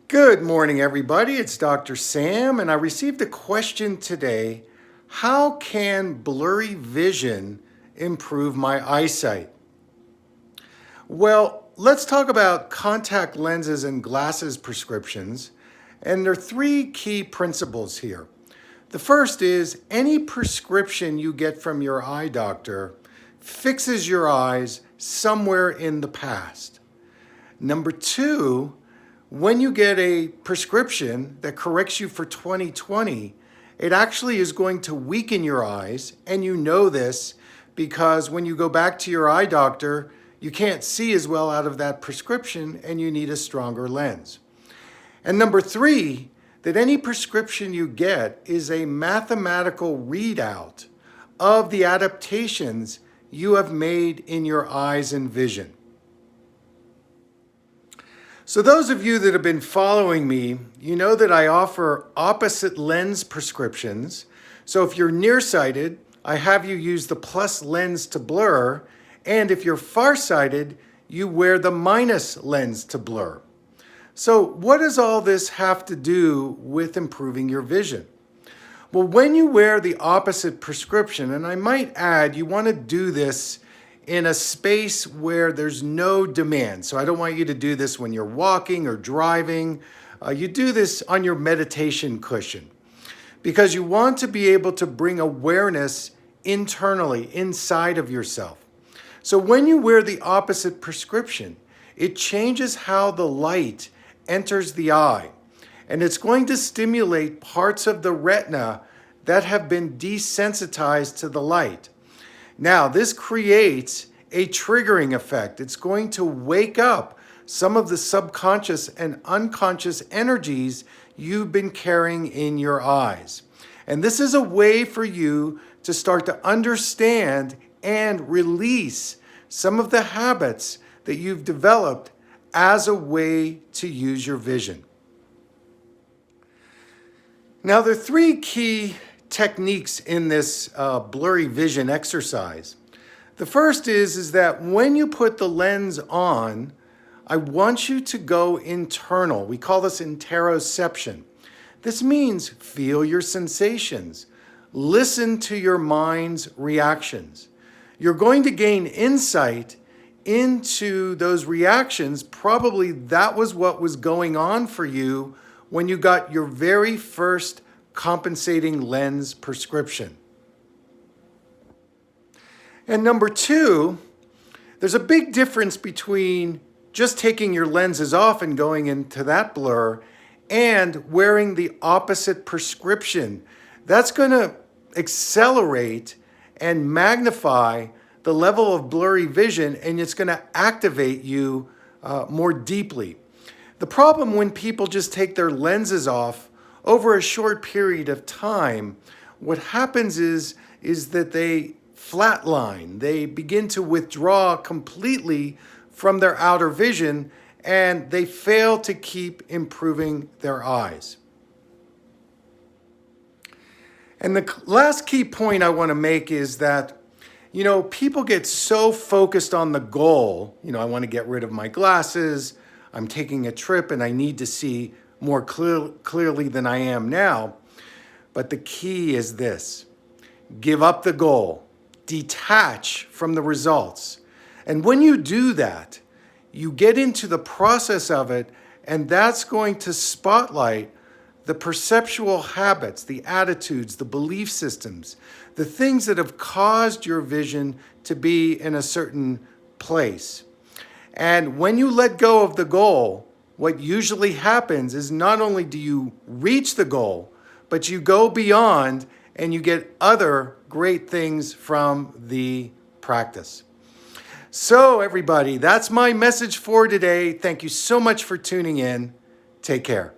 Good morning, everybody. It's Dr. Sam, and I received a question today. How can blurry vision improve my eyesight? Well, let's talk about contact lenses and glasses prescriptions, and there are three key principles here. The first is any prescription you get from your eye doctor fixes your eyes somewhere in the past. Number two, when you get a prescription that corrects you for 20/20, it actually is going to weaken your eyes, and you know this because when you go back to your eye doctor, you can't see as well out of that prescription and you need a stronger lens. And number three, that any prescription you get is a mathematical readout of the adaptations you have made in your eyes and vision. So those of you that have been following me, you know that I offer opposite lens prescriptions. So if you're nearsighted, I have you use the plus lens to blur. And if you're farsighted, you wear the minus lens to blur. So what does all this have to do with improving your vision? Well, when you wear the opposite prescription, and I might add, you want to do this in a space where there's no demand. So I don't want you to do this when you're walking or driving. You do this on your meditation cushion because you want to be able to bring awareness internally, inside of yourself. So when you wear the opposite prescription, it changes how the light enters the eye, and it's going to stimulate parts of the retina that have been desensitized to the light. Now, this creates a triggering effect. It's going to wake up some of the subconscious and unconscious energies you've been carrying in your eyes. And this is a way for you to start to understand and release some of the habits that you've developed as a way to use your vision. Now, there are three key techniques in this blurry vision exercise. The first is that when you put the lens on, I want you to go internal. We call this interoception. This means feel your sensations. Listen to your mind's reactions. You're going to gain insight into those reactions. Probably that was what was going on for you when you got your very first compensating lens prescription. And number two, there's a big difference between just taking your lenses off and going into that blur and wearing the opposite prescription. That's going to accelerate and magnify the level of blurry vision, and it's going to activate you more deeply. The problem when people just take their lenses off over a short period of time, what happens is that they flatline. They begin to withdraw completely from their outer vision, and they fail to keep improving their eyes. And the last key point I want to make is that, people get so focused on the goal. I want to get rid of my glasses. I'm taking a trip and I need to see more clearly than I am now. But the key is this: give up the goal, detach from the results. And when you do that, you get into the process of it, and that's going to spotlight the perceptual habits, the attitudes, the belief systems, the things that have caused your vision to be in a certain place. And when you let go of the goal, what usually happens is not only do you reach the goal, but you go beyond and you get other great things from the practice. So everybody, that's my message for today. Thank you so much for tuning in. Take care.